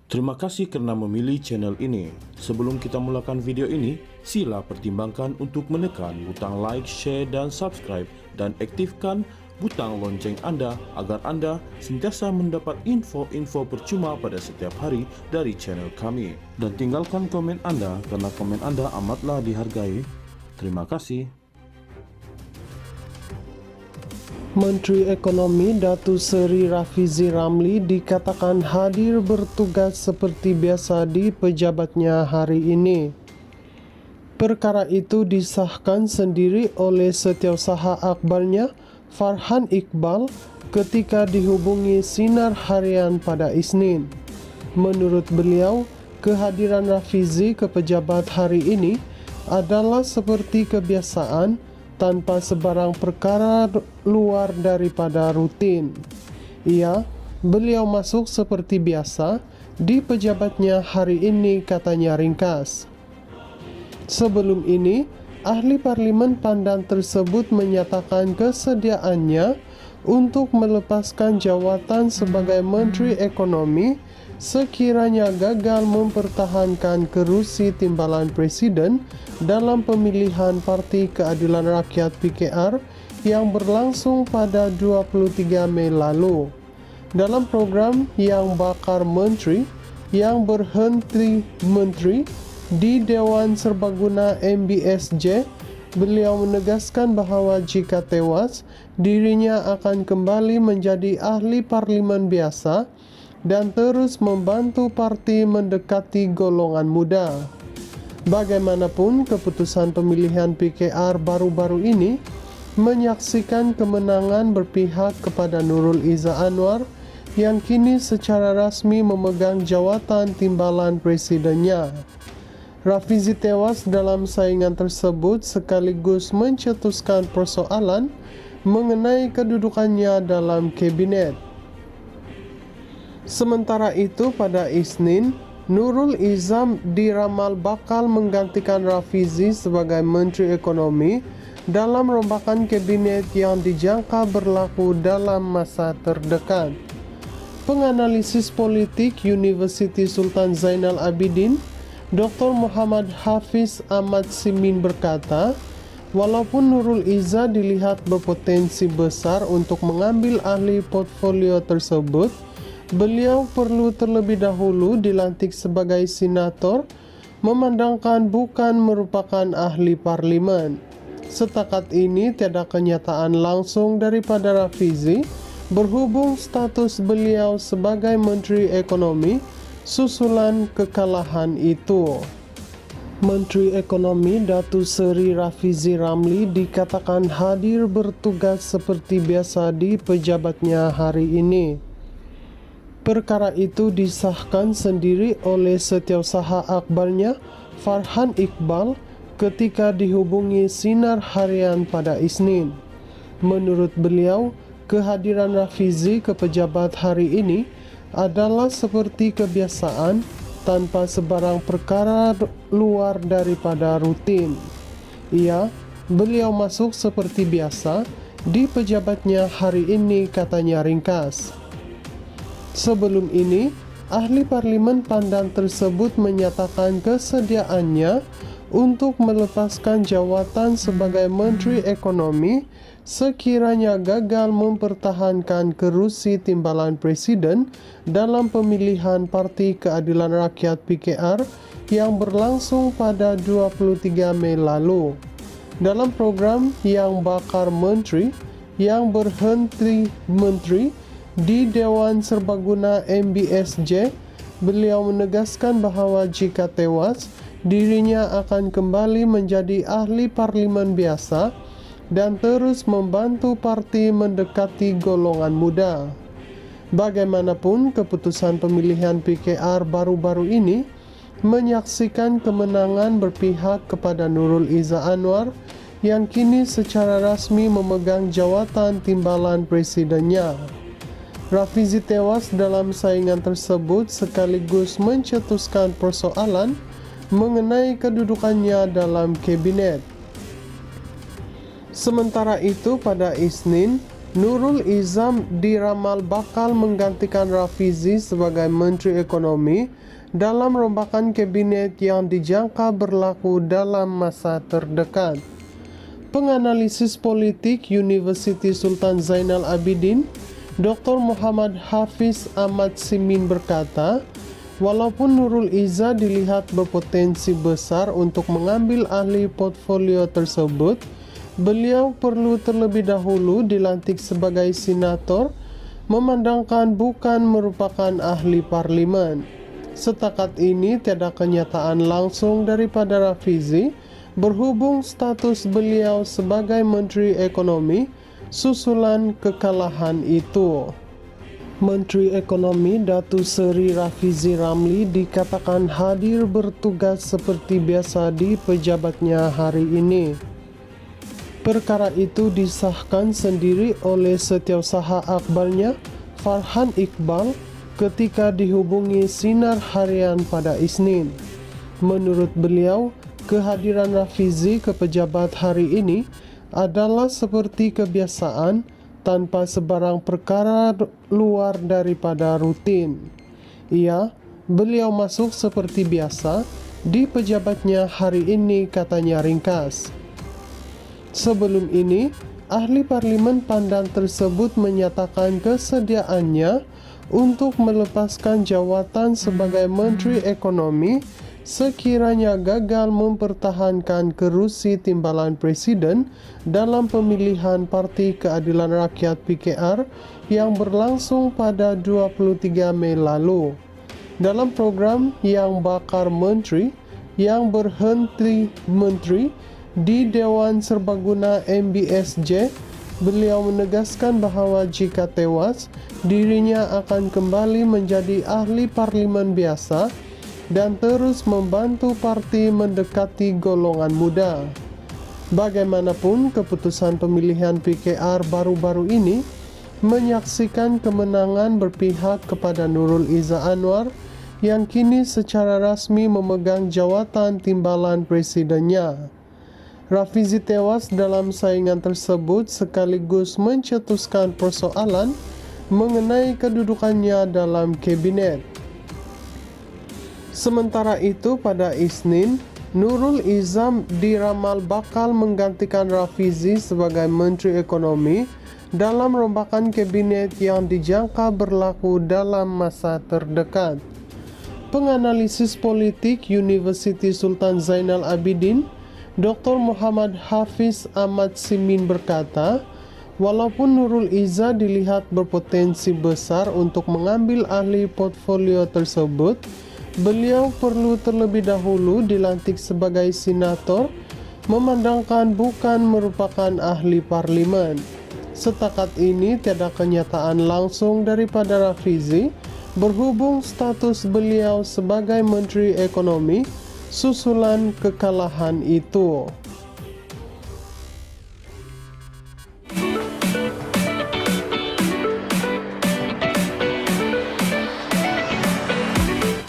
Terima kasih karena memilih channel ini. Sebelum kita mulakan video ini, sila pertimbangkan untuk menekan butang like, share, dan subscribe, dan aktifkan butang lonceng Anda agar Anda sentiasa mendapat info-info percuma pada setiap hari dari channel kami. Dan tinggalkan komen Anda karena komen Anda amatlah dihargai. Terima kasih. Menteri Ekonomi Datuk Seri Rafizi Ramli dikatakan hadir bertugas seperti biasa di pejabatnya hari ini. Perkara itu disahkan sendiri oleh Setiausaha Akbarnya Farhan Iqbal ketika dihubungi Sinar Harian pada Isnin. Menurut beliau, kehadiran Rafizi ke pejabat hari ini adalah seperti kebiasaan tanpa sebarang perkara luar daripada rutin. Beliau masuk seperti biasa di pejabatnya hari ini, katanya ringkas. Sebelum ini, ahli parlimen Pandan tersebut menyatakan kesediaannya untuk melepaskan jawatan sebagai Menteri Ekonomi sekiranya gagal mempertahankan kerusi timbalan Presiden dalam pemilihan Parti Keadilan Rakyat PKR yang berlangsung pada 23 Mei lalu. Dalam program Yang Bakar Menteri, Yang Berhenti Menteri di Dewan Serbaguna MBSJ, beliau menegaskan bahawa jika tewas, dirinya akan kembali menjadi ahli parlimen biasa dan terus membantu parti mendekati golongan muda. Bagaimanapun, keputusan pemilihan PKR baru-baru ini menyaksikan kemenangan berpihak kepada Nurul Izzah Anwar yang kini secara rasmi memegang jawatan timbalan presidennya. Rafizi tewas dalam saingan tersebut sekaligus mencetuskan persoalan mengenai kedudukannya dalam kabinet. Sementara itu, pada Isnin, Nurul Izzah diramal bakal menggantikan Rafizi sebagai Menteri Ekonomi dalam rombakan kabinet yang dijangka berlaku dalam masa terdekat. Penganalisis politik Universiti Sultan Zainal Abidin, Dr. Muhammad Hafiz Ahmad Simin berkata, walaupun Nurul Izzah dilihat berpotensi besar untuk mengambil alih portfolio tersebut, beliau perlu terlebih dahulu dilantik sebagai senator, memandangkan bukan merupakan ahli parlimen. Setakat ini tiada kenyataan langsung daripada Rafizi berhubung status beliau sebagai Menteri Ekonomi susulan kekalahan itu. Menteri Ekonomi Datuk Seri Rafizi Ramli dikatakan hadir bertugas seperti biasa di pejabatnya hari ini. Perkara itu disahkan sendiri oleh Setiausaha Akbarnya Farhan Iqbal ketika dihubungi Sinar Harian pada Isnin. Menurut beliau, kehadiran Rafizi ke pejabat hari ini adalah seperti kebiasaan tanpa sebarang perkara luar daripada rutin. Beliau masuk seperti biasa di pejabatnya hari ini, katanya ringkas. Sebelum ini, ahli parlimen Pandan tersebut menyatakan kesediaannya untuk melepaskan jawatan sebagai Menteri Ekonomi sekiranya gagal mempertahankan kerusi timbalan Presiden dalam pemilihan Parti Keadilan Rakyat PKR yang berlangsung pada 23 Mei lalu. Dalam program Yang Bakar Menteri, Yang Berhenti Menteri di Dewan Serbaguna MBSJ, beliau menegaskan bahawa jika tewas, dirinya akan kembali menjadi ahli parlimen biasa dan terus membantu parti mendekati golongan muda. Bagaimanapun, keputusan pemilihan PKR baru-baru ini menyaksikan kemenangan berpihak kepada Nurul Izzah Anwar yang kini secara rasmi memegang jawatan timbalan presidennya. Rafizi tewas dalam saingan tersebut sekaligus mencetuskan persoalan mengenai kedudukannya dalam kabinet. Sementara itu, pada Isnin, Nurul Izam diramal bakal menggantikan Rafizi sebagai Menteri Ekonomi dalam rombakan kabinet yang dijangka berlaku dalam masa terdekat. Penganalisis politik Universiti Sultan Zainal Abidin, Dr. Muhammad Hafiz Ahmad Simin berkata, walaupun Nurul Iza dilihat berpotensi besar untuk mengambil ahli portfolio tersebut, beliau perlu terlebih dahulu dilantik sebagai senator, memandangkan bukan merupakan ahli parlimen. Setakat ini tiada kenyataan langsung daripada Rafizi berhubung status beliau sebagai Menteri Ekonomi susulan kekalahan itu. Menteri Ekonomi Datuk Seri Rafizi Ramli dikatakan hadir bertugas seperti biasa di pejabatnya hari ini. Perkara itu disahkan sendiri oleh Setiausaha Akhbarnya Farhan Iqbal ketika dihubungi Sinar Harian pada Isnin. Menurut beliau, kehadiran Rafizi ke pejabat hari ini adalah seperti kebiasaan tanpa sebarang perkara luar daripada rutin. Beliau masuk seperti biasa di pejabatnya hari ini, katanya ringkas. Sebelum ini, ahli parlimen Pandan tersebut menyatakan kesediaannya untuk melepaskan jawatan sebagai Menteri Ekonomi sekiranya gagal mempertahankan kerusi timbalan Presiden dalam pemilihan Parti Keadilan Rakyat PKR yang berlangsung pada 23 Mei lalu. Dalam program Yang Bakar Menteri, Yang Berhenti Menteri di Dewan Serbaguna MBSJ, beliau menegaskan bahawa jika tewas, dirinya akan kembali menjadi ahli parlimen biasa dan terus membantu parti mendekati golongan muda. Bagaimanapun, keputusan pemilihan PKR baru-baru ini menyaksikan kemenangan berpihak kepada Nurul Iza Anwar yang kini secara rasmi memegang jawatan timbalan presidennya. Rafizi tewas dalam saingan tersebut sekaligus mencetuskan persoalan mengenai kedudukannya dalam kabinet. Sementara itu pada Isnin, Nurul Izam diramal bakal menggantikan Rafizi sebagai Menteri Ekonomi dalam rombakan kabinet yang dijangka berlaku dalam masa terdekat. Penganalisis politik Universiti Sultan Zainal Abidin, Dr. Muhammad Hafiz Ahmad Simin berkata, walaupun Nurul Iza dilihat berpotensi besar untuk mengambil ahli portfolio tersebut, beliau perlu terlebih dahulu dilantik sebagai senator, memandangkan bukan merupakan ahli parlimen. Setakat ini tiada kenyataan langsung daripada Rafizi berhubung status beliau sebagai Menteri Ekonomi susulan kekalahan itu.